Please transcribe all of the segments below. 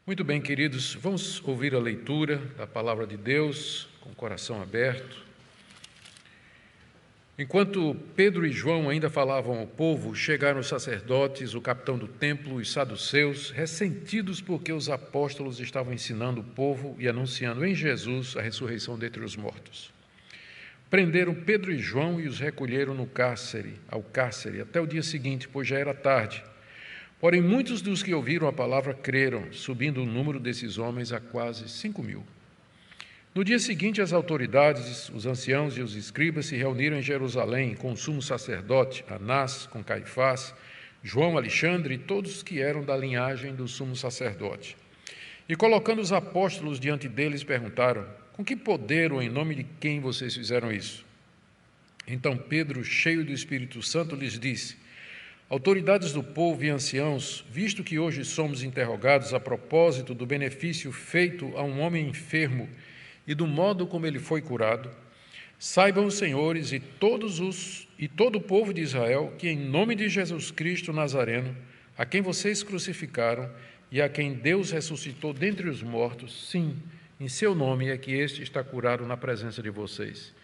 Muito bem, queridos, vamos ouvir a leitura da Palavra de Deus com o coração aberto. Enquanto Pedro e João ainda falavam ao povo, chegaram os sacerdotes, o capitão do templo, os saduceus, ressentidos porque os apóstolos estavam ensinando o povo e anunciando em Jesus a ressurreição dentre os mortos. Prenderam Pedro e João e os recolheram ao cárcere, até o dia seguinte, pois já era tarde. Porém, muitos dos que ouviram a palavra creram, subindo o número desses homens a quase 5.000. No dia seguinte, as autoridades, os anciãos e os escribas se reuniram em Jerusalém com o sumo sacerdote, Anás, com Caifás, João, Alexandre e todos que eram da linhagem do sumo sacerdote. E colocando os apóstolos diante deles, perguntaram: com que poder ou em nome de quem vocês fizeram isso? Então Pedro, cheio do Espírito Santo, lhes disse: autoridades do povo e anciãos, visto que hoje somos interrogados a propósito do benefício feito a um homem enfermo e do modo como ele foi curado, saibam os senhores e todo o povo de Israel que, em nome de Jesus Cristo Nazareno, a quem vocês crucificaram e a quem Deus ressuscitou dentre os mortos, sim, em seu nome é que este está curado na presença de vocês.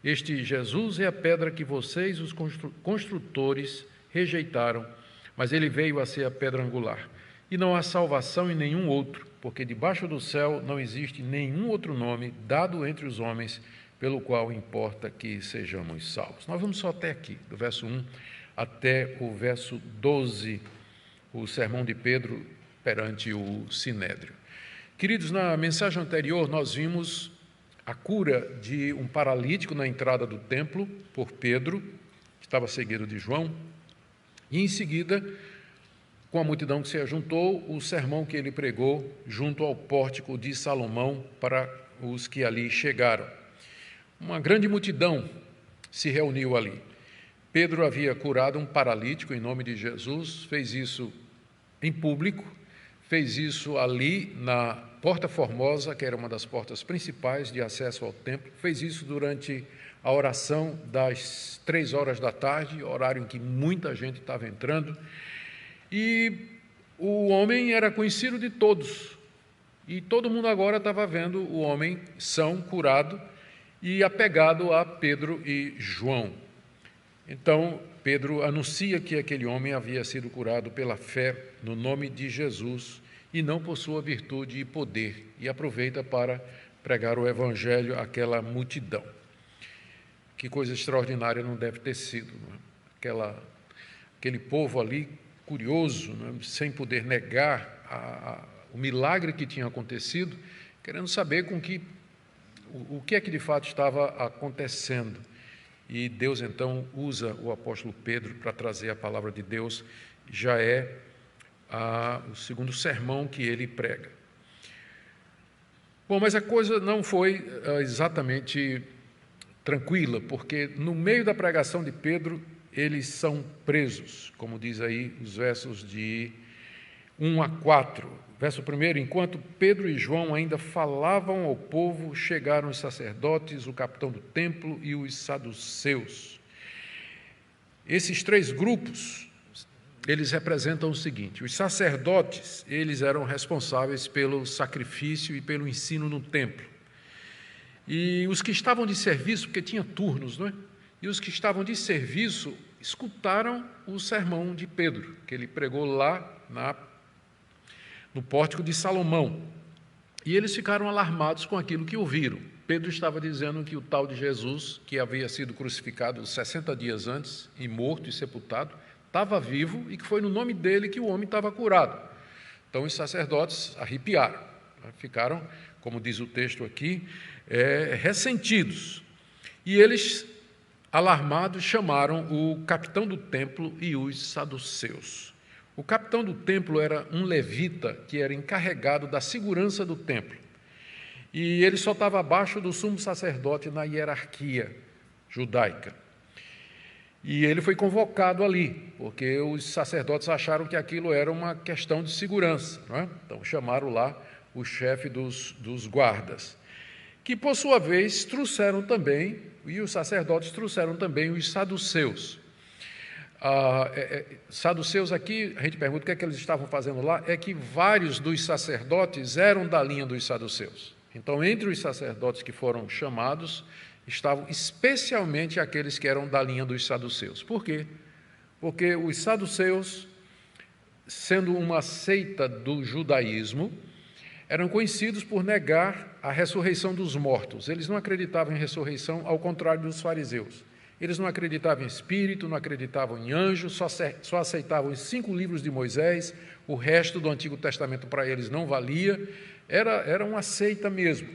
Este Jesus é a pedra que vocês, os construtores, rejeitaram, mas ele veio a ser a pedra angular. E não há salvação em nenhum outro, porque debaixo do céu não existe nenhum outro nome dado entre os homens pelo qual importa que sejamos salvos. Nós vamos só até aqui, do verso 1 até o verso 12, o sermão de Pedro perante o Sinédrio. Queridos, na mensagem anterior nós vimos a cura de um paralítico na entrada do templo por Pedro, que estava seguido de João, e em seguida, com a multidão que se ajuntou, o sermão que ele pregou junto ao pórtico de Salomão para os que ali chegaram. Uma grande multidão se reuniu ali. Pedro havia curado um paralítico em nome de Jesus, fez isso em público, fez isso ali na Porta Formosa, que era uma das portas principais de acesso ao templo, fez isso durante a oração das 3 da tarde, horário em que muita gente estava entrando, e o homem era conhecido de todos, e todo mundo agora estava vendo o homem são, curado, e apegado a Pedro e João. Então, Pedro anuncia que aquele homem havia sido curado pela fé no nome de Jesus, e não por sua virtude e poder, e aproveita para pregar o evangelho àquela multidão. Que coisa extraordinária não deve ter sido, não é? Aquele povo ali, curioso, não é? Sem poder negar o milagre que tinha acontecido, querendo saber o que é que de fato estava acontecendo. E Deus então usa o apóstolo Pedro para trazer a palavra de Deus, já é o segundo sermão que ele prega. Bom, mas a coisa não foi exatamente tranquila, porque no meio da pregação de Pedro, eles são presos, como diz aí os versos de 1 a 4. Verso 1, enquanto Pedro e João ainda falavam ao povo, chegaram os sacerdotes, o capitão do templo e os saduceus. Esses três grupos, eles representam o seguinte: os sacerdotes, eles eram responsáveis pelo sacrifício e pelo ensino no templo. E os que estavam de serviço, porque tinha turnos, não é? E os que estavam de serviço escutaram o sermão de Pedro, que ele pregou lá no pórtico de Salomão. E eles ficaram alarmados com aquilo que ouviram. Pedro estava dizendo que o tal de Jesus, que havia sido crucificado 60 dias antes, e morto e sepultado, estava vivo e que foi no nome dele que o homem estava curado. Então os sacerdotes arrepiaram, ficaram, como diz o texto aqui, ressentidos. E eles, alarmados, chamaram o capitão do templo e os saduceus. O capitão do templo era um levita que era encarregado da segurança do templo. E ele só estava abaixo do sumo sacerdote na hierarquia judaica. E ele foi convocado ali, porque os sacerdotes acharam que aquilo era uma questão de segurança, não é? Então chamaram lá o chefe dos guardas, que por sua vez trouxeram também, e os sacerdotes trouxeram também os saduceus. Saduceus aqui, a gente pergunta o que é que eles estavam fazendo lá, é que vários dos sacerdotes eram da linha dos saduceus. Então, entre os sacerdotes que foram chamados, estavam especialmente aqueles que eram da linha dos saduceus. Por quê? Porque os saduceus, sendo uma seita do judaísmo, eram conhecidos por negar a ressurreição dos mortos. Eles não acreditavam em ressurreição, ao contrário dos fariseus. Eles não acreditavam em espírito, não acreditavam em anjos, só aceitavam os 5 livros de Moisés, o resto do Antigo Testamento para eles não valia, era uma seita mesmo.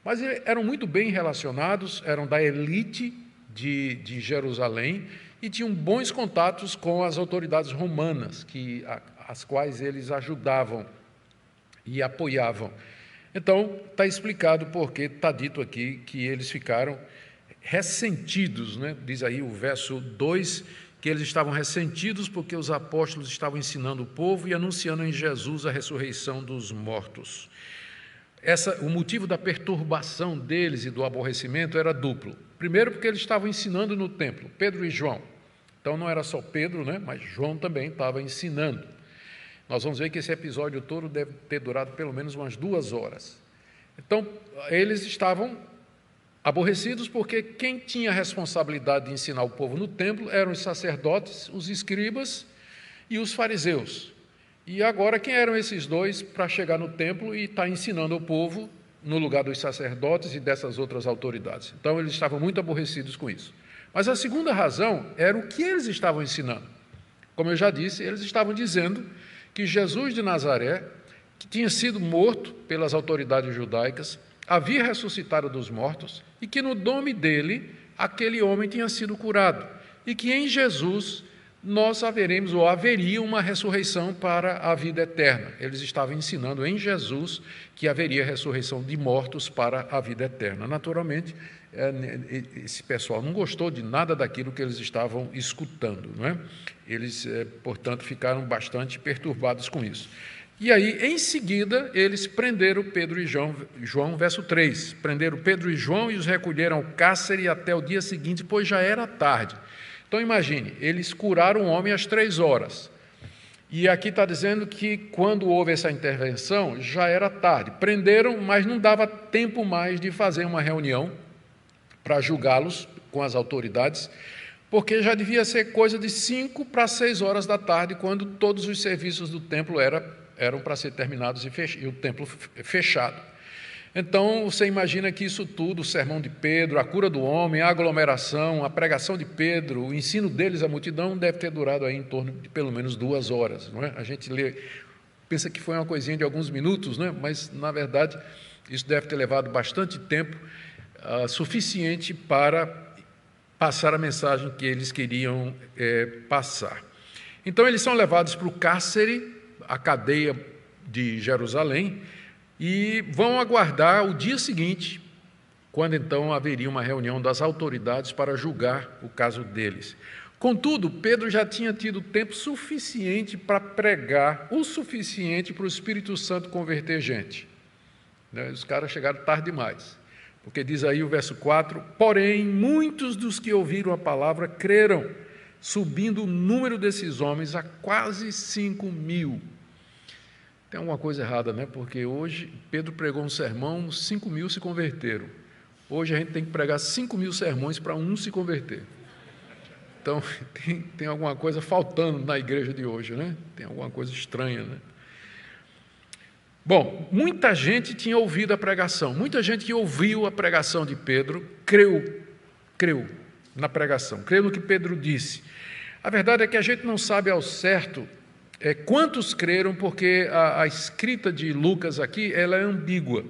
Mas eram muito bem relacionados, eram da elite de Jerusalém e tinham bons contatos com as autoridades romanas, as quais eles ajudavam e apoiavam. Então, está explicado porque está dito aqui que eles ficaram ressentidos, né? Diz aí o verso 2, que eles estavam ressentidos porque os apóstolos estavam ensinando o povo e anunciando em Jesus a ressurreição dos mortos. O motivo da perturbação deles e do aborrecimento era duplo. Primeiro, porque eles estavam ensinando no templo, Pedro e João. Então, não era só Pedro, né? Mas João também estava ensinando. Nós vamos ver que esse episódio todo deve ter durado pelo menos umas 2 horas. Então, eles estavam aborrecidos porque quem tinha a responsabilidade de ensinar o povo no templo eram os sacerdotes, os escribas e os fariseus. E agora, quem eram esses dois para chegar no templo e estar ensinando o povo no lugar dos sacerdotes e dessas outras autoridades? Então, eles estavam muito aborrecidos com isso. Mas a segunda razão era o que eles estavam ensinando. Como eu já disse, eles estavam dizendo que Jesus de Nazaré, que tinha sido morto pelas autoridades judaicas, havia ressuscitado dos mortos e que no nome dele aquele homem tinha sido curado e que em Jesus nós haveria uma ressurreição para a vida eterna. Eles estavam ensinando em Jesus que haveria ressurreição de mortos para a vida eterna. Naturalmente, esse pessoal não gostou de nada daquilo que eles estavam escutando, não é? Eles, portanto, ficaram bastante perturbados com isso. E aí, em seguida, eles prenderam Pedro e João, verso 3. Prenderam Pedro e João e os recolheram ao cárcere até o dia seguinte, pois já era tarde. Então, imagine, eles curaram um homem às 3 horas. E aqui está dizendo que, quando houve essa intervenção, já era tarde. Prenderam, mas não dava tempo mais de fazer uma reunião para julgá-los com as autoridades, porque já devia ser coisa de 5 para 6 horas da tarde, quando todos os serviços do templo eram para ser terminados e o templo fechado. Então, você imagina que isso tudo, o sermão de Pedro, a cura do homem, a aglomeração, a pregação de Pedro, o ensino deles à multidão, deve ter durado aí em torno de pelo menos 2 horas. Não é? A gente pensa que foi uma coisinha de alguns minutos, não é? Mas, na verdade, isso deve ter levado bastante tempo, suficiente para passar a mensagem que eles queriam passar. Então, eles são levados para o cárcere, a cadeia de Jerusalém, e vão aguardar o dia seguinte, quando então haveria uma reunião das autoridades para julgar o caso deles. Contudo, Pedro já tinha tido tempo suficiente para pregar, o suficiente para o Espírito Santo converter gente. Os caras chegaram tarde demais, porque diz aí o verso 4, porém, muitos dos que ouviram a palavra creram, subindo o número desses homens a quase 5.000. Tem alguma coisa errada, né? Porque hoje Pedro pregou um sermão, 5.000 se converteram. Hoje a gente tem que pregar 5.000 sermões para um se converter. Então, tem alguma coisa faltando na igreja de hoje, né? Tem alguma coisa estranha, né? Bom, muita gente tinha ouvido a pregação, muita gente que ouviu a pregação de Pedro, creu na pregação, creu no que Pedro disse. A verdade é que a gente não sabe ao certo quantos creram, porque a escrita de Lucas aqui, ela é ambígua.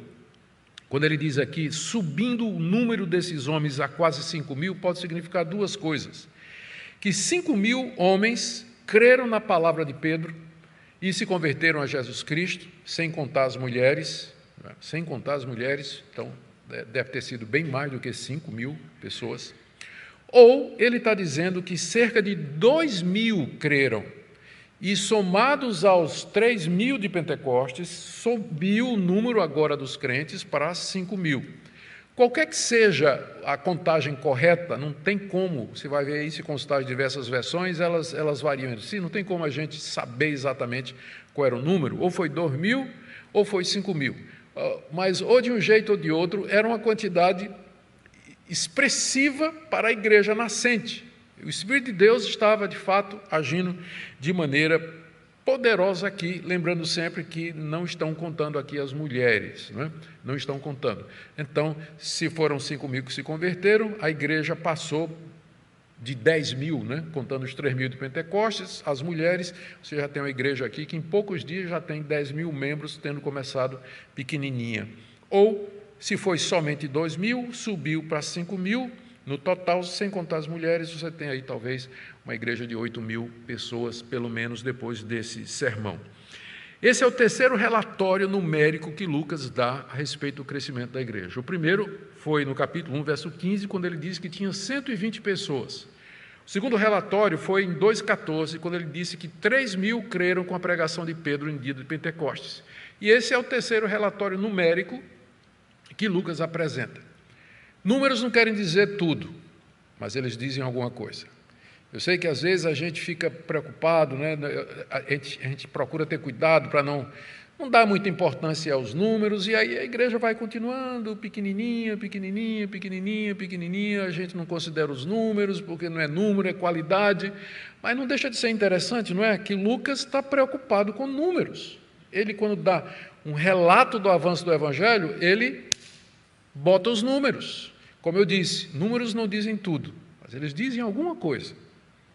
Quando ele diz aqui, subindo o número desses homens a quase 5.000, pode significar 2 coisas. Que 5.000 homens creram na palavra de Pedro e se converteram a Jesus Cristo, sem contar as mulheres, então deve ter sido bem mais do que 5.000 pessoas. Ou ele está dizendo que cerca de 2.000 creram, e somados aos 3.000 de Pentecostes, subiu o número agora dos crentes para 5.000. Qualquer que seja a contagem correta, não tem como, você vai ver aí, se consultar as diversas versões, elas variam entre si, não tem como a gente saber exatamente qual era o número, ou foi 2.000, ou foi 5.000. Mas, ou de um jeito ou de outro, era uma quantidade expressiva para a igreja nascente. O Espírito de Deus estava, de fato, agindo de maneira poderosa aqui, lembrando sempre que não estão contando aqui as mulheres, né? Não estão contando. Então, se foram 5.000 que se converteram, a igreja passou de 10.000, né? Contando os 3.000 de Pentecostes, as mulheres, você já tem uma igreja aqui que em poucos dias já tem 10.000 membros, tendo começado pequenininha. Ou, se foi somente 2.000, subiu para 5.000, no total, sem contar as mulheres, você tem aí talvez uma igreja de 8.000 pessoas, pelo menos depois desse sermão. Esse é o terceiro relatório numérico que Lucas dá a respeito do crescimento da igreja. O primeiro foi no capítulo 1, verso 15, quando ele diz que tinha 120 pessoas. O segundo relatório foi em 2,14, quando ele disse que 3.000 creram com a pregação de Pedro em dia de Pentecostes. E esse é o terceiro relatório numérico que Lucas apresenta. Números não querem dizer tudo, mas eles dizem alguma coisa. Eu sei que às vezes a gente fica preocupado, né? A gente procura ter cuidado para não dar muita importância aos números, e aí a igreja vai continuando pequenininha, pequenininha, pequenininha, pequenininha, a gente não considera os números, porque não é número, é qualidade, mas não deixa de ser interessante, não é? Que Lucas está preocupado com números. Ele, quando dá um relato do avanço do Evangelho, ele bota os números. Como eu disse, números não dizem tudo, mas eles dizem alguma coisa,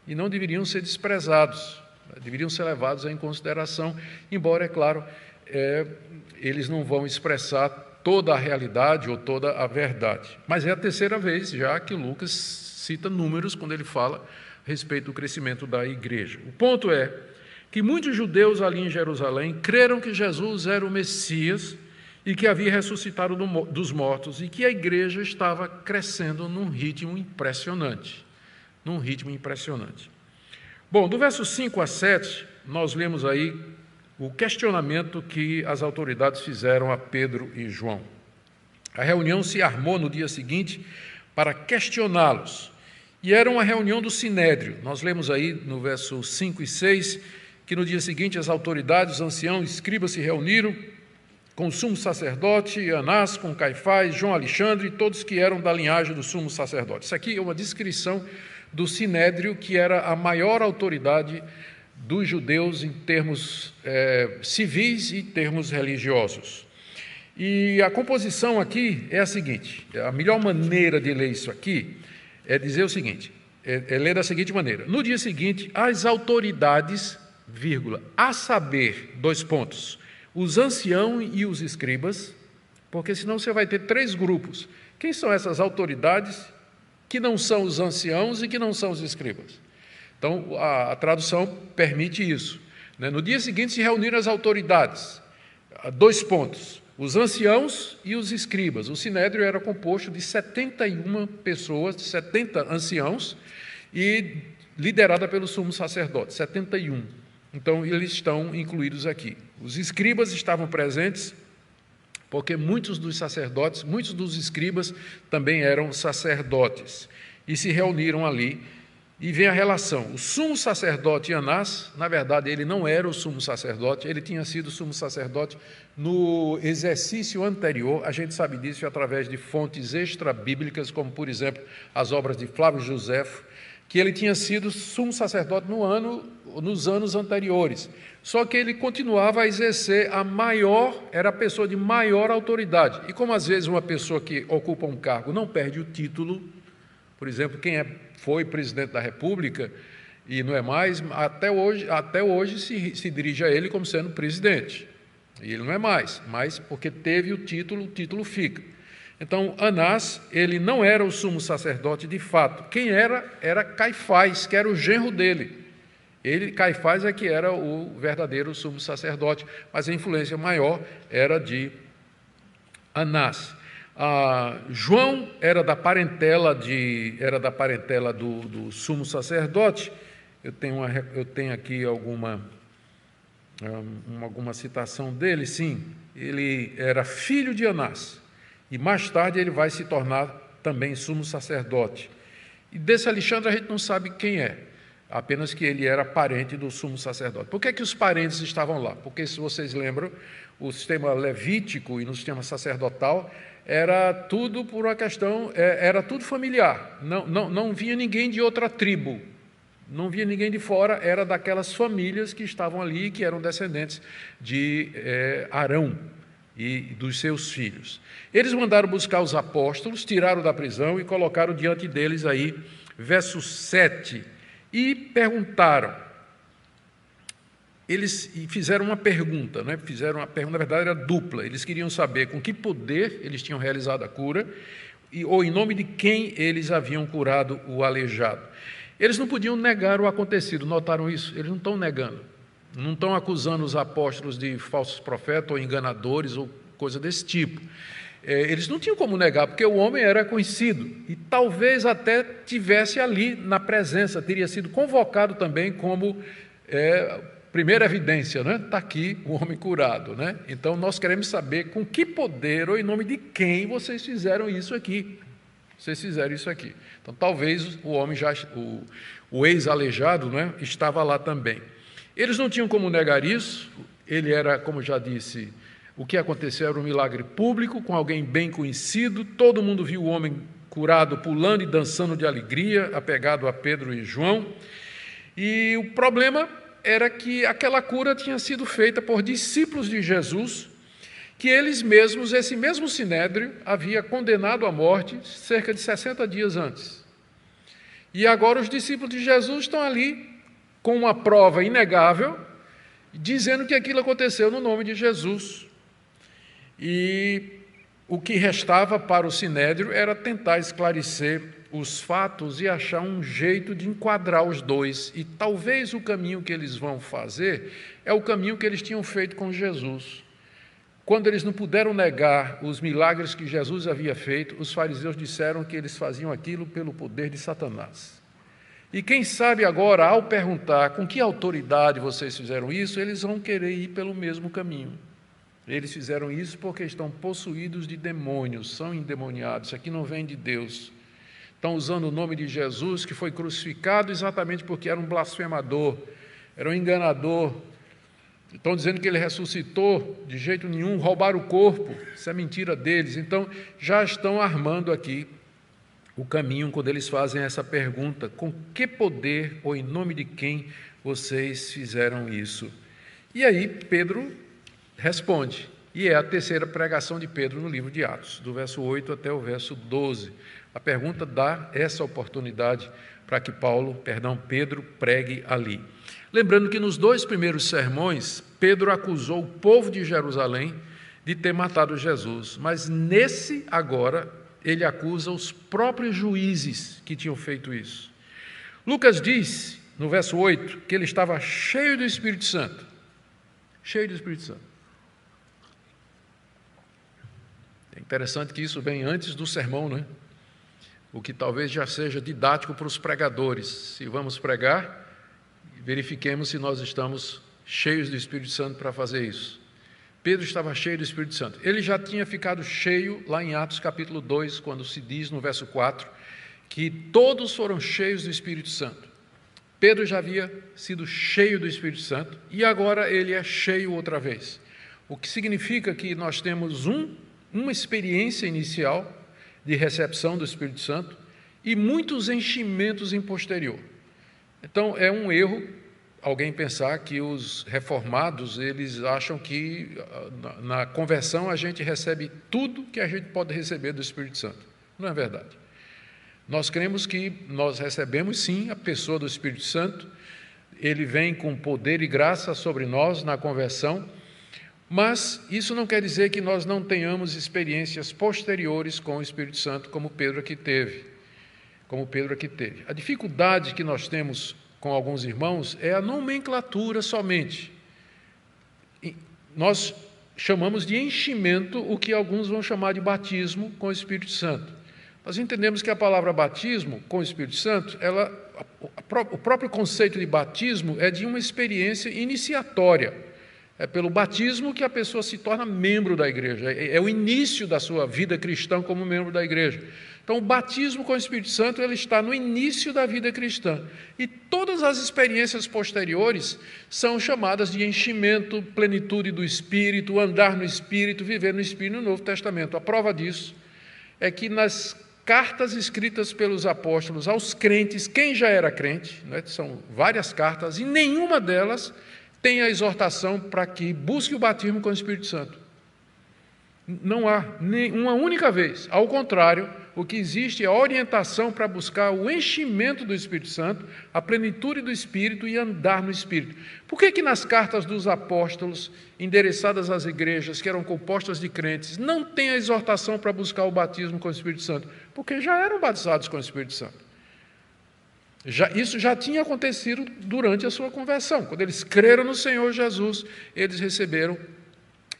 e não deveriam ser desprezados, deveriam ser levados em consideração, embora, é claro, eles não vão expressar toda a realidade ou toda a verdade. Mas é a terceira vez já que Lucas cita números quando ele fala a respeito do crescimento da igreja. O ponto é que muitos judeus ali em Jerusalém creram que Jesus era o Messias e que havia ressuscitado dos mortos, e que a igreja estava crescendo num ritmo impressionante. Bom, do verso 5 a 7, nós lemos aí o questionamento que as autoridades fizeram a Pedro e João. A reunião se armou no dia seguinte para questioná-los, e era uma reunião do Sinédrio. Nós lemos aí no verso 5 e 6, que no dia seguinte as autoridades, os anciãos, escribas se reuniram com o sumo sacerdote, Anás, com Caifás, João Alexandre e todos que eram da linhagem do sumo sacerdote. Isso aqui é uma descrição do Sinédrio, que era a maior autoridade dos judeus em termos civis e termos religiosos. E a composição aqui é a seguinte: a melhor maneira de ler isso aqui é dizer o seguinte, é ler da seguinte maneira: no dia seguinte, as autoridades, a saber, os anciãos e os escribas, porque senão você vai ter três grupos. Quem são essas autoridades que não são os anciãos e que não são os escribas? Então, a tradução permite isso, né? No dia seguinte se reuniram as autoridades, os anciãos e os escribas. O Sinédrio era composto de 71 pessoas, de 70 anciãos, e liderada pelo sumo sacerdote, 71. Então, eles estão incluídos aqui. Os escribas estavam presentes, porque muitos dos escribas também eram sacerdotes, e se reuniram ali, e vem a relação. O sumo sacerdote Anás, na verdade, ele não era o sumo sacerdote, ele tinha sido sumo sacerdote no exercício anterior. A gente sabe disso através de fontes extra-bíblicas, como, por exemplo, as obras de Flávio Josefo, que ele tinha sido sumo sacerdote nos anos anteriores. Só que ele continuava a exercer era a pessoa de maior autoridade. E como às vezes uma pessoa que ocupa um cargo não perde o título, por exemplo, quem foi presidente da República e não é mais, até hoje se dirige a ele como sendo presidente. E ele não é mais, mas porque teve o título fica. Então, Anás, ele não era o sumo sacerdote de fato. Quem era Caifás, que era o genro dele. Caifás é que era o verdadeiro sumo sacerdote, mas a influência maior era de Anás. João era da parentela do sumo sacerdote. Eu tenho aqui alguma citação dele, sim. Ele era filho de Anás. E mais tarde ele vai se tornar também sumo sacerdote. E desse Alexandre a gente não sabe quem é, apenas que ele era parente do sumo sacerdote. Por que os parentes estavam lá? Porque, se vocês lembram, o sistema levítico e no sistema sacerdotal era tudo por uma questão, era tudo familiar, não vinha ninguém de outra tribo, não vinha ninguém de fora, era daquelas famílias que estavam ali, que eram descendentes de Arão e dos seus filhos. Eles mandaram buscar os apóstolos, tiraram da prisão e colocaram diante deles aí, verso 7, e perguntaram. Eles fizeram uma pergunta, né? Fizeram uma pergunta, na verdade era dupla. Eles queriam saber com que poder eles tinham realizado a cura ou em nome de quem eles haviam curado o aleijado. Eles não podiam negar o acontecido, notaram isso? Eles não estão negando, não estão acusando os apóstolos de falsos profetas ou enganadores ou coisa desse tipo. Eles não tinham como negar, porque o homem era conhecido e talvez até tivesse ali na presença, teria sido convocado também como primeira evidência, né? Está aqui o homem curado, né? Então nós queremos saber com que poder ou em nome de quem vocês fizeram isso aqui. Vocês fizeram isso aqui. Então talvez o homem o ex-aleijado, né, estava lá também. Eles não tinham como negar isso. Ele era, como já disse, o que aconteceu era um milagre público, com alguém bem conhecido, todo mundo viu o homem curado pulando e dançando de alegria, apegado a Pedro e João, e o problema era que aquela cura tinha sido feita por discípulos de Jesus, que eles mesmos, esse mesmo Sinédrio, havia condenado à morte cerca de 60 dias antes. E agora os discípulos de Jesus estão ali com uma prova inegável, dizendo que aquilo aconteceu no nome de Jesus. E o que restava para o Sinédrio era tentar esclarecer os fatos e achar um jeito de enquadrar os dois. E talvez o caminho que eles vão fazer é o caminho que eles tinham feito com Jesus. Quando eles não puderam negar os milagres que Jesus havia feito, os fariseus disseram que eles faziam aquilo pelo poder de Satanás. E quem sabe agora, ao perguntar com que autoridade vocês fizeram isso, eles vão querer ir pelo mesmo caminho. Eles fizeram isso porque estão possuídos de demônios, são endemoniados, isso aqui não vem de Deus. Estão usando o nome de Jesus, que foi crucificado exatamente porque era um blasfemador, era um enganador. Estão dizendo que ele ressuscitou, de jeito nenhum, roubaram o corpo, isso é mentira deles. Então, já estão armando aqui o caminho quando eles fazem essa pergunta: com que poder ou em nome de quem vocês fizeram isso? E aí Pedro responde, e é a terceira pregação de Pedro no livro de Atos, do verso 8 até o verso 12. A pergunta dá essa oportunidade para que Pedro pregue ali. Lembrando que nos dois primeiros sermões, Pedro acusou o povo de Jerusalém de ter matado Jesus, mas nesse agora, ele acusa os próprios juízes que tinham feito isso. Lucas diz, no verso 8, que ele estava cheio do Espírito Santo. Cheio do Espírito Santo. É interessante que isso vem antes do sermão, né? O que talvez já seja didático para os pregadores. Se vamos pregar, verifiquemos se nós estamos cheios do Espírito Santo para fazer isso. Pedro estava cheio do Espírito Santo. Ele já tinha ficado cheio lá em Atos capítulo 2, quando se diz no verso 4, que todos foram cheios do Espírito Santo. Pedro já havia sido cheio do Espírito Santo e agora ele é cheio outra vez. O que significa que nós temos uma experiência inicial de recepção do Espírito Santo e muitos enchimentos em posterior. Então, é um erro alguém pensar que os reformados, eles acham que na conversão a gente recebe tudo que a gente pode receber do Espírito Santo. Não é verdade. Nós cremos que nós recebemos sim a pessoa do Espírito Santo, ele vem com poder e graça sobre nós na conversão, mas isso não quer dizer que nós não tenhamos experiências posteriores com o Espírito Santo, como Pedro aqui teve. A dificuldade que nós temos com alguns irmãos é a nomenclatura somente. Nós chamamos de enchimento o que alguns vão chamar de batismo com o Espírito Santo. Nós entendemos que a palavra batismo com o Espírito Santo, o próprio conceito de batismo é de uma experiência iniciatória. É pelo batismo que a pessoa se torna membro da igreja. É o início da sua vida cristã como membro da igreja. Então, o batismo com o Espírito Santo ele está no início da vida cristã. E todas as experiências posteriores são chamadas de enchimento, plenitude do Espírito, andar no Espírito, viver no Espírito no Novo Testamento. A prova disso é que nas cartas escritas pelos apóstolos aos crentes, quem já era crente, né, são várias cartas, e nenhuma delas tem a exortação para que busque o batismo com o Espírito Santo. Não há nem uma única vez. Ao contrário, o que existe é a orientação para buscar o enchimento do Espírito Santo, a plenitude do Espírito e andar no Espírito. Por que nas cartas dos apóstolos, endereçadas às igrejas que eram compostas de crentes, não tem a exortação para buscar o batismo com o Espírito Santo? Porque já eram batizados com o Espírito Santo. Isso já tinha acontecido durante a sua conversão. Quando eles creram no Senhor Jesus, eles receberam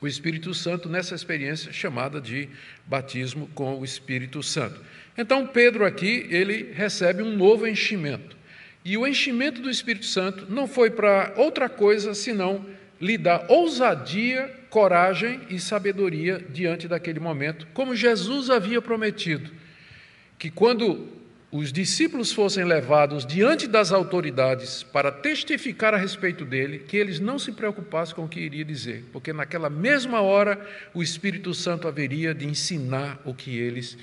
o Espírito Santo nessa experiência chamada de batismo com o Espírito Santo. Então, Pedro aqui, ele recebe um novo enchimento. E o enchimento do Espírito Santo não foi para outra coisa, senão lhe dar ousadia, coragem e sabedoria diante daquele momento, como Jesus havia prometido, que quando os discípulos fossem levados diante das autoridades para testificar a respeito dele, que eles não se preocupassem com o que iria dizer, porque naquela mesma hora o Espírito Santo haveria de ensinar o que eles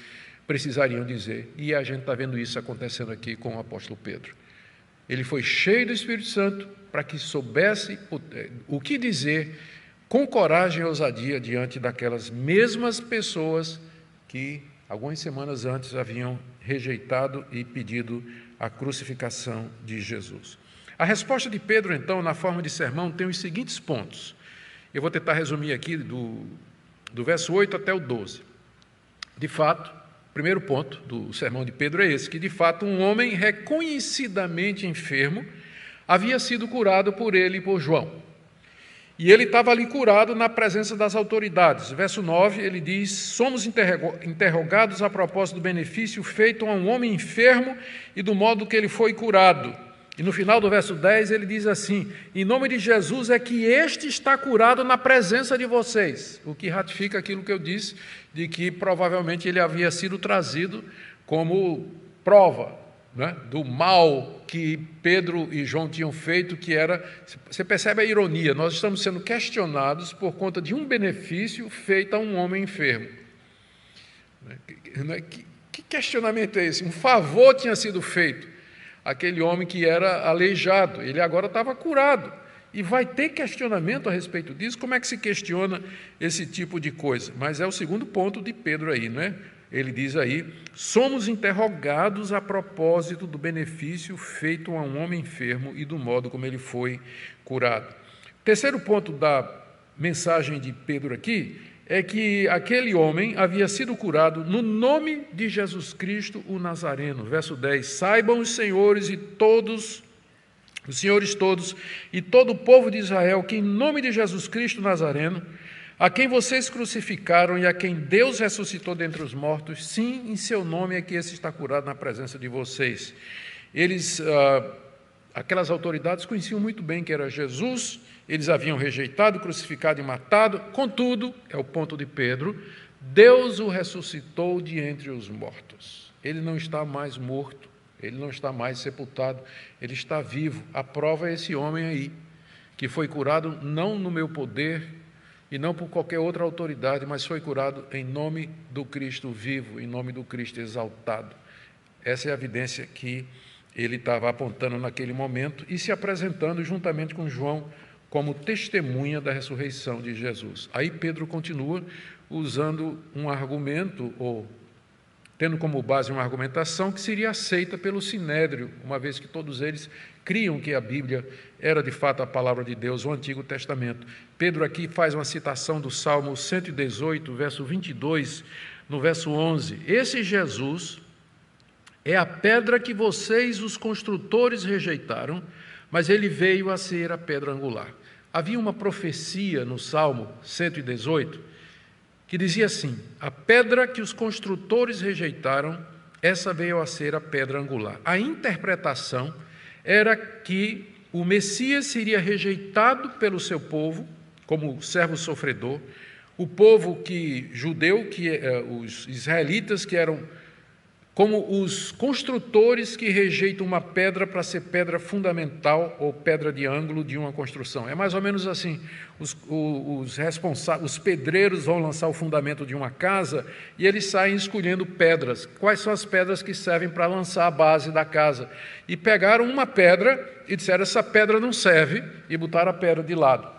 precisariam dizer. E a gente está vendo isso acontecendo aqui com o apóstolo Pedro. Ele foi cheio do Espírito Santo para que soubesse o que dizer com coragem e ousadia diante daquelas mesmas pessoas que algumas semanas antes haviam rejeitado e pedido a crucificação de Jesus. A resposta de Pedro, então, na forma de sermão, tem os seguintes pontos. Eu vou tentar resumir aqui do verso 8 até o 12. De fato, o primeiro ponto do sermão de Pedro é esse, que de fato um homem reconhecidamente enfermo havia sido curado por ele e por João. E ele estava ali curado na presença das autoridades. Verso 9, ele diz: somos interrogados a propósito do benefício feito a um homem enfermo e do modo que ele foi curado. E no final do verso 10, ele diz assim: em nome de Jesus é que este está curado na presença de vocês. O que ratifica aquilo que eu disse, de que provavelmente ele havia sido trazido como prova, né, do mal que Pedro e João tinham feito, que era... Você percebe a ironia, nós estamos sendo questionados por conta de um benefício feito a um homem enfermo. Que questionamento é esse? Um favor tinha sido feito àquele homem que era aleijado, ele agora estava curado. E vai ter questionamento a respeito disso. Como é que se questiona esse tipo de coisa? Mas é o segundo ponto de Pedro aí, não é? Ele diz aí: somos interrogados a propósito do benefício feito a um homem enfermo e do modo como ele foi curado. Terceiro ponto da mensagem de Pedro aqui é que aquele homem havia sido curado no nome de Jesus Cristo, o Nazareno. Verso 10: saibam os senhores todos e todo o povo de Israel que em nome de Jesus Cristo Nazareno, a quem vocês crucificaram e a quem Deus ressuscitou dentre os mortos, sim, em seu nome é que esse está curado na presença de vocês. Aquelas autoridades conheciam muito bem que era Jesus, eles haviam rejeitado, crucificado e matado, contudo, é o ponto de Pedro, Deus o ressuscitou de entre os mortos. Ele não está mais morto, ele não está mais sepultado, ele está vivo. A prova é esse homem aí, que foi curado não no meu poder, e não por qualquer outra autoridade, mas foi curado em nome do Cristo vivo, em nome do Cristo exaltado. Essa é a evidência que ele estava apontando naquele momento e se apresentando juntamente com João como testemunha da ressurreição de Jesus. Aí Pedro continua usando um argumento, ou tendo como base uma argumentação que seria aceita pelo Sinédrio, uma vez que todos eles criam que a Bíblia era de fato a palavra de Deus, o Antigo Testamento. Pedro aqui faz uma citação do Salmo 118, verso 22, no verso 11. Esse Jesus é a pedra que vocês, os construtores, rejeitaram, mas ele veio a ser a pedra angular. Havia uma profecia no Salmo 118 que dizia assim: a pedra que os construtores rejeitaram, essa veio a ser a pedra angular. A interpretação era que o Messias seria rejeitado pelo seu povo, como servo sofredor, o povo judeu, os israelitas, que eram como os construtores que rejeitam uma pedra para ser pedra fundamental ou pedra de ângulo de uma construção. É mais ou menos assim, os pedreiros vão lançar o fundamento de uma casa e eles saem escolhendo pedras. Quais são as pedras que servem para lançar a base da casa? E pegaram uma pedra e disseram, essa pedra não serve, e botaram a pedra de lado.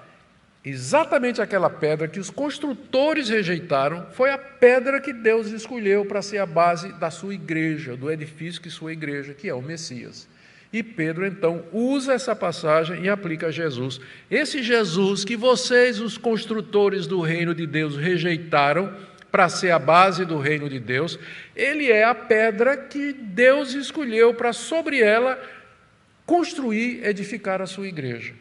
Exatamente aquela pedra que os construtores rejeitaram foi a pedra que Deus escolheu para ser a base da sua igreja, do edifício que sua igreja, que é o Messias. E Pedro, então, usa essa passagem e aplica a Jesus. Esse Jesus que vocês, os construtores do reino de Deus, rejeitaram para ser a base do reino de Deus, ele é a pedra que Deus escolheu para, sobre ela, construir, edificar a sua igreja.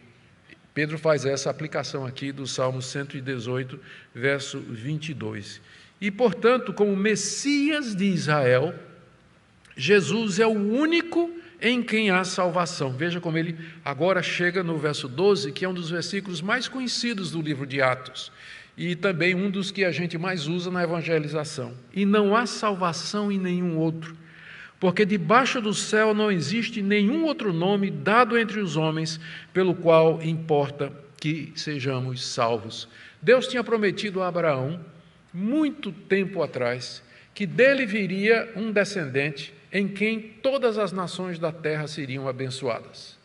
Pedro faz essa aplicação aqui do Salmo 118, verso 22. E, portanto, como Messias de Israel, Jesus é o único em quem há salvação. Veja como ele agora chega no verso 12, que é um dos versículos mais conhecidos do livro de Atos, e também um dos que a gente mais usa na evangelização. E não há salvação em nenhum outro, porque debaixo do céu não existe nenhum outro nome dado entre os homens pelo qual importa que sejamos salvos. Deus tinha prometido a Abraão, muito tempo atrás, que dele viria um descendente em quem todas as nações da terra seriam abençoadas.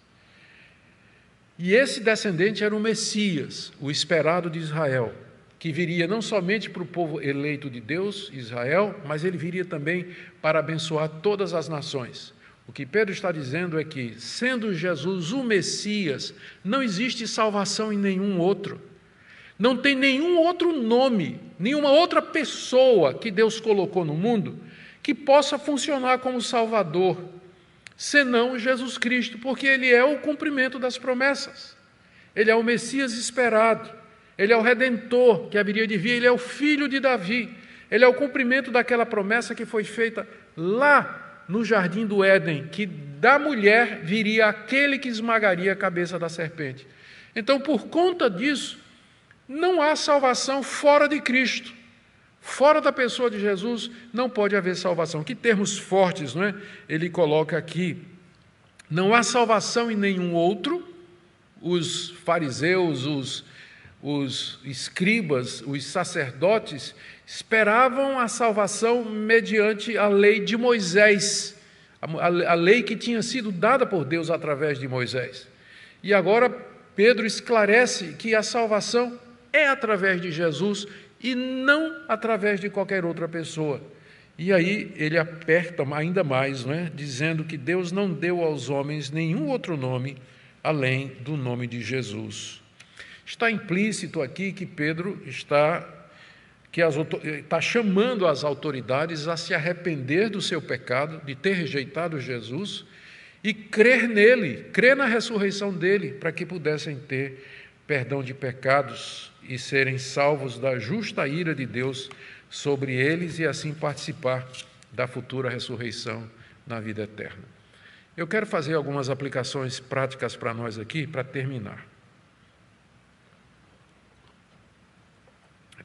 E esse descendente era o Messias, o esperado de Israel, que viria não somente para o povo eleito de Deus, Israel, mas ele viria também para abençoar todas as nações. O que Pedro está dizendo é que, sendo Jesus o Messias, não existe salvação em nenhum outro. Não tem nenhum outro nome, nenhuma outra pessoa que Deus colocou no mundo que possa funcionar como Salvador, senão Jesus Cristo, porque ele é o cumprimento das promessas. Ele é o Messias esperado. Ele é o Redentor que haveria de vir, ele é o filho de Davi, ele é o cumprimento daquela promessa que foi feita lá no jardim do Éden, que da mulher viria aquele que esmagaria a cabeça da serpente. Então, por conta disso, não há salvação fora de Cristo. Fora da pessoa de Jesus, não pode haver salvação. Que termos fortes, não é? Ele coloca aqui, não há salvação em nenhum outro. Os fariseus, os escribas, os sacerdotes, esperavam a salvação mediante a lei de Moisés, a lei que tinha sido dada por Deus através de Moisés. E agora Pedro esclarece que a salvação é através de Jesus e não através de qualquer outra pessoa. E aí ele aperta ainda mais, não é? Dizendo que Deus não deu aos homens nenhum outro nome além do nome de Jesus. Está implícito aqui que Pedro está chamando as autoridades a se arrepender do seu pecado, de ter rejeitado Jesus, e crer nele, crer na ressurreição dele, para que pudessem ter perdão de pecados e serem salvos da justa ira de Deus sobre eles e assim participar da futura ressurreição na vida eterna. Eu quero fazer algumas aplicações práticas para nós aqui, para terminar.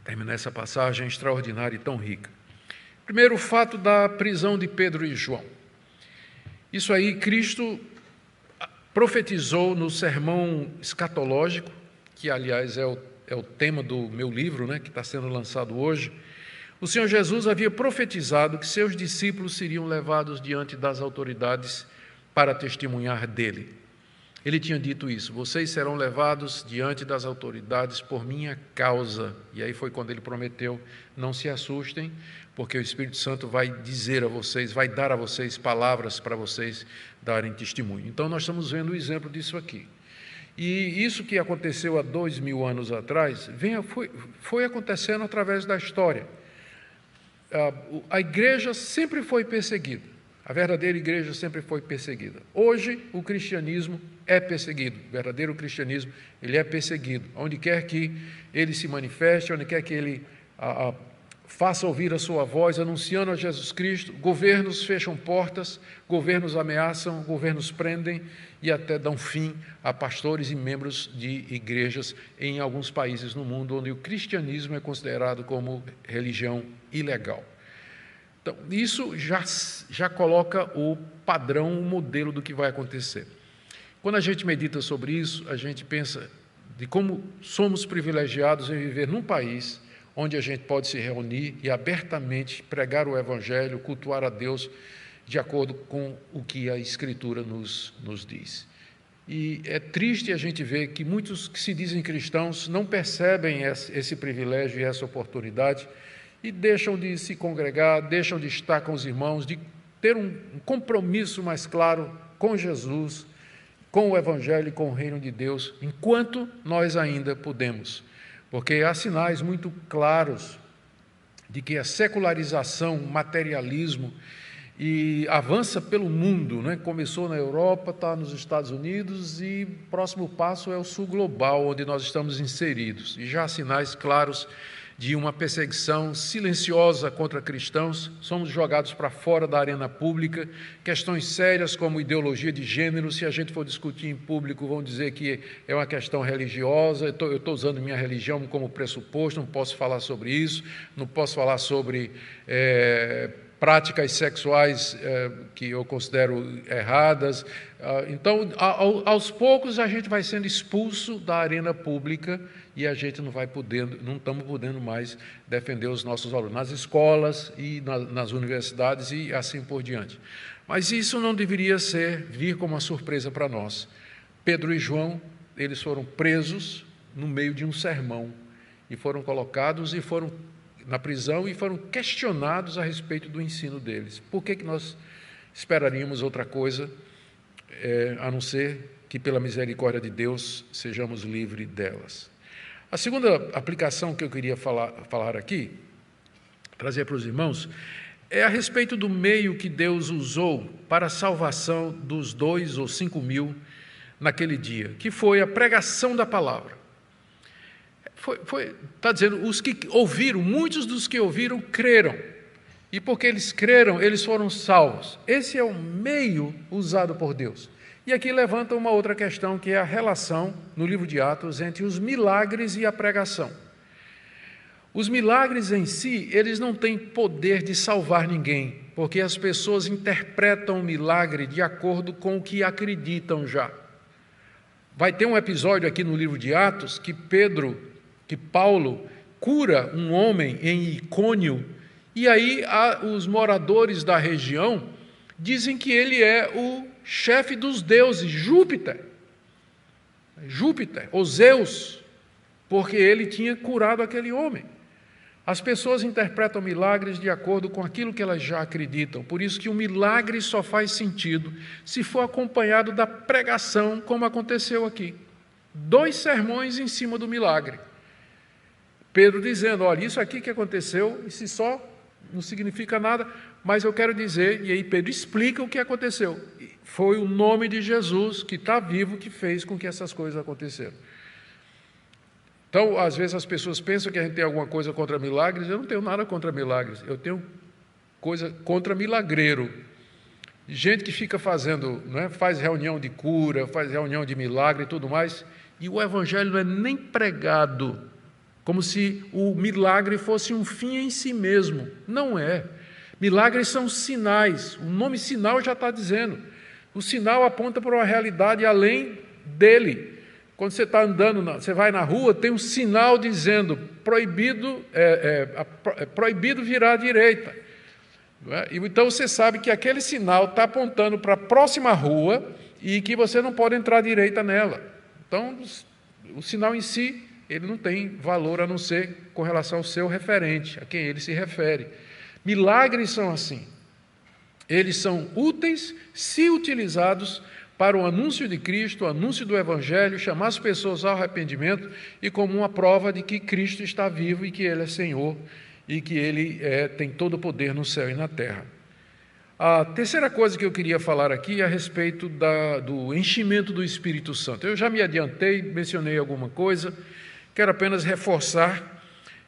Terminar essa passagem extraordinária e tão rica. Primeiro, o fato da prisão de Pedro e João. Isso aí, Cristo profetizou no sermão escatológico, que, aliás, é o tema do meu livro, né, que está sendo lançado hoje. O Senhor Jesus havia profetizado que seus discípulos seriam levados diante das autoridades para testemunhar dele. Ele tinha dito isso, vocês serão levados diante das autoridades por minha causa. E aí foi quando ele prometeu, não se assustem, porque o Espírito Santo vai dizer a vocês, vai dar a vocês palavras para vocês darem testemunho. Então nós estamos vendo o exemplo disso aqui. E isso que aconteceu há 2000 anos atrás, foi acontecendo através da história. A igreja sempre foi perseguida. A verdadeira igreja sempre foi perseguida. Hoje, o cristianismo é perseguido. O verdadeiro cristianismo, ele é perseguido. Onde quer que ele se manifeste, onde quer que ele faça ouvir a sua voz, anunciando a Jesus Cristo. Governos fecham portas, governos ameaçam, governos prendem e até dão fim a pastores e membros de igrejas em alguns países no mundo onde o cristianismo é considerado como religião ilegal. Então, isso já coloca o padrão, o modelo do que vai acontecer. Quando a gente medita sobre isso, a gente pensa de como somos privilegiados em viver num país onde a gente pode se reunir e abertamente pregar o Evangelho, cultuar a Deus de acordo com o que a Escritura nos diz. E é triste a gente ver que muitos que se dizem cristãos não percebem esse privilégio e essa oportunidade e deixam de se congregar, deixam de estar com os irmãos, de ter um compromisso mais claro com Jesus, com o Evangelho e com o reino de Deus, enquanto nós ainda podemos. Porque há sinais muito claros de que a secularização, o materialismo, e avança pelo mundo, né? Começou na Europa, está nos Estados Unidos e o próximo passo é o sul global, onde nós estamos inseridos. E já há sinais claros de uma perseguição silenciosa contra cristãos, somos jogados para fora da arena pública, questões sérias como ideologia de gênero, se a gente for discutir em público, vão dizer que é uma questão religiosa, eu estou usando minha religião como pressuposto, não posso falar sobre isso, não posso falar sobre práticas sexuais que eu considero erradas. Então, aos poucos, a gente vai sendo expulso da arena pública e a gente não estamos podendo mais defender os nossos valores nas escolas e nas universidades e assim por diante. Mas isso não deveria vir como uma surpresa para nós. Pedro e João, eles foram presos no meio de um sermão e foram colocados e foram na prisão e foram questionados a respeito do ensino deles. Por que nós esperaríamos outra coisa, a não ser que, pela misericórdia de Deus, sejamos livres delas? A segunda aplicação que eu queria falar aqui, trazer para os irmãos, é a respeito do meio que Deus usou para a salvação dos 2 ou 5 mil naquele dia, que foi a pregação da palavra. Está dizendo, os que ouviram, muitos dos que ouviram creram, e porque eles creram, eles foram salvos. Esse é o meio usado por Deus. E aqui levanta uma outra questão, que é a relação, no livro de Atos, entre os milagres e a pregação. Os milagres em si, eles não têm poder de salvar ninguém, porque as pessoas interpretam o milagre de acordo com o que acreditam já. Vai ter um episódio aqui no livro de Atos que Paulo cura um homem em Icônio, e aí os moradores da região dizem que ele é o chefe dos deuses, Júpiter, ou Zeus, porque ele tinha curado aquele homem. As pessoas interpretam milagres de acordo com aquilo que elas já acreditam, por isso que o milagre só faz sentido se for acompanhado da pregação, como aconteceu aqui. 2 sermões em cima do milagre. Pedro dizendo, olha, isso aqui que aconteceu, isso só não significa nada, mas eu quero dizer, e aí Pedro explica o que aconteceu. Foi o nome de Jesus, que está vivo, que fez com que essas coisas aconteceram. Então, às vezes as pessoas pensam que a gente tem alguma coisa contra milagres. Eu não tenho nada contra milagres, eu tenho coisa contra milagreiro. Gente que fica fazendo, faz reunião de cura, faz reunião de milagre e tudo mais, e o evangelho não é nem pregado, como se o milagre fosse um fim em si mesmo. Não é. Milagres são sinais. O nome sinal já está dizendo. O sinal aponta para uma realidade além dele. Quando você está andando, você vai na rua, tem um sinal dizendo proibido virar à direita. Então você sabe que aquele sinal está apontando para a próxima rua e que você não pode entrar à direita nela. Então, o sinal em si, ele não tem valor a não ser com relação ao seu referente, a quem ele se refere. Milagres são assim. Eles são úteis se utilizados para o anúncio de Cristo, o anúncio do Evangelho, chamar as pessoas ao arrependimento e como uma prova de que Cristo está vivo e que Ele é Senhor e que Ele tem todo o poder no céu e na terra. A terceira coisa que eu queria falar aqui é a respeito do enchimento do Espírito Santo. Eu já me adiantei, mencionei alguma coisa, quero apenas reforçar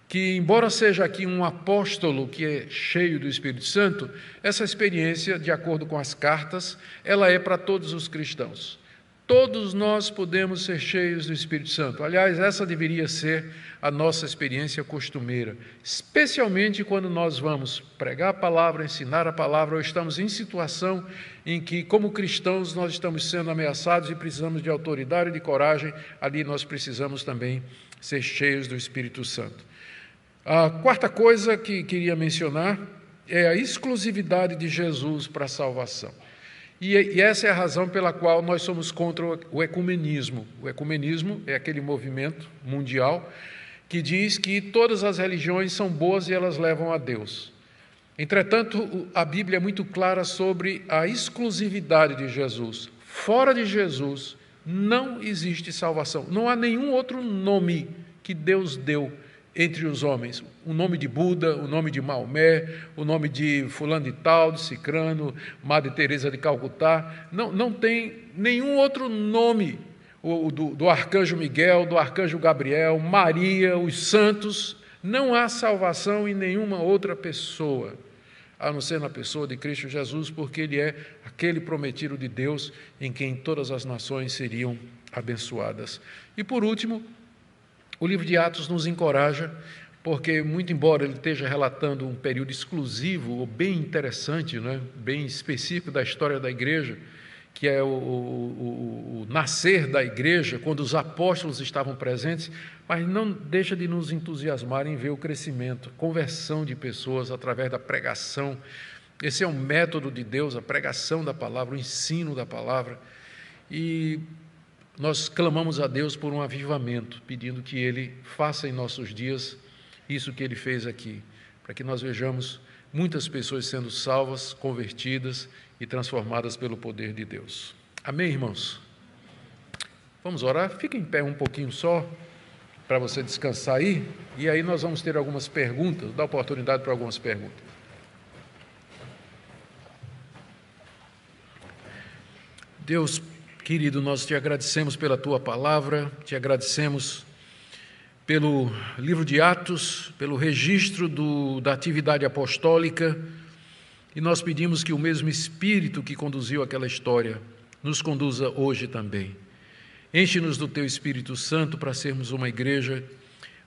que, embora seja aqui um apóstolo que é cheio do Espírito Santo, essa experiência, de acordo com as cartas, ela é para todos os cristãos. Todos nós podemos ser cheios do Espírito Santo. Aliás, essa deveria ser a nossa experiência costumeira, especialmente quando nós vamos pregar a palavra, ensinar a palavra, ou estamos em situação em que, como cristãos, nós estamos sendo ameaçados e precisamos de autoridade e de coragem. Ali nós precisamos também ser cheios do Espírito Santo. A quarta coisa que queria mencionar é a exclusividade de Jesus para a salvação. E essa é a razão pela qual nós somos contra o ecumenismo. O ecumenismo é aquele movimento mundial que diz que todas as religiões são boas e elas levam a Deus. Entretanto, a Bíblia é muito clara sobre a exclusividade de Jesus. Fora de Jesus não existe salvação. Não há nenhum outro nome que Deus deu entre os homens, o nome de Buda, o nome de Maomé, o nome de fulano de tal, de Cicrano, Madre Teresa de Calcutá, não tem nenhum outro nome, do arcanjo Miguel, do arcanjo Gabriel, Maria, os santos, não há salvação em nenhuma outra pessoa, a não ser na pessoa de Cristo Jesus, porque Ele é aquele prometido de Deus em quem todas as nações seriam abençoadas. E por último, o livro de Atos nos encoraja, porque, muito embora ele esteja relatando um período exclusivo, ou bem interessante, né, bem específico da história da igreja, que é o nascer da igreja, quando os apóstolos estavam presentes, mas não deixa de nos entusiasmar em ver o crescimento, conversão de pessoas através da pregação. Esse é um método de Deus, a pregação da palavra, o ensino da palavra. E nós clamamos a Deus por um avivamento, pedindo que Ele faça em nossos dias isso que Ele fez aqui, para que nós vejamos muitas pessoas sendo salvas, convertidas e transformadas pelo poder de Deus. Amém, irmãos? Vamos orar? Fica em pé um pouquinho só, para você descansar aí, e aí nós vamos ter algumas perguntas, dar oportunidade para algumas perguntas. Deus querido, nós te agradecemos pela Tua palavra, te agradecemos pelo livro de Atos, pelo registro da atividade apostólica, e nós pedimos que o mesmo Espírito que conduziu aquela história nos conduza hoje também. Enche-nos do Teu Espírito Santo para sermos uma igreja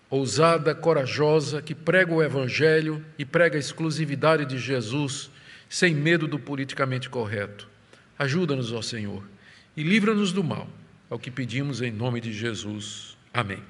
ousada, corajosa, que prega o Evangelho e prega a exclusividade de Jesus, sem medo do politicamente correto. Ajuda-nos, ó Senhor, e livra-nos do mal, ao que pedimos em nome de Jesus. Amém.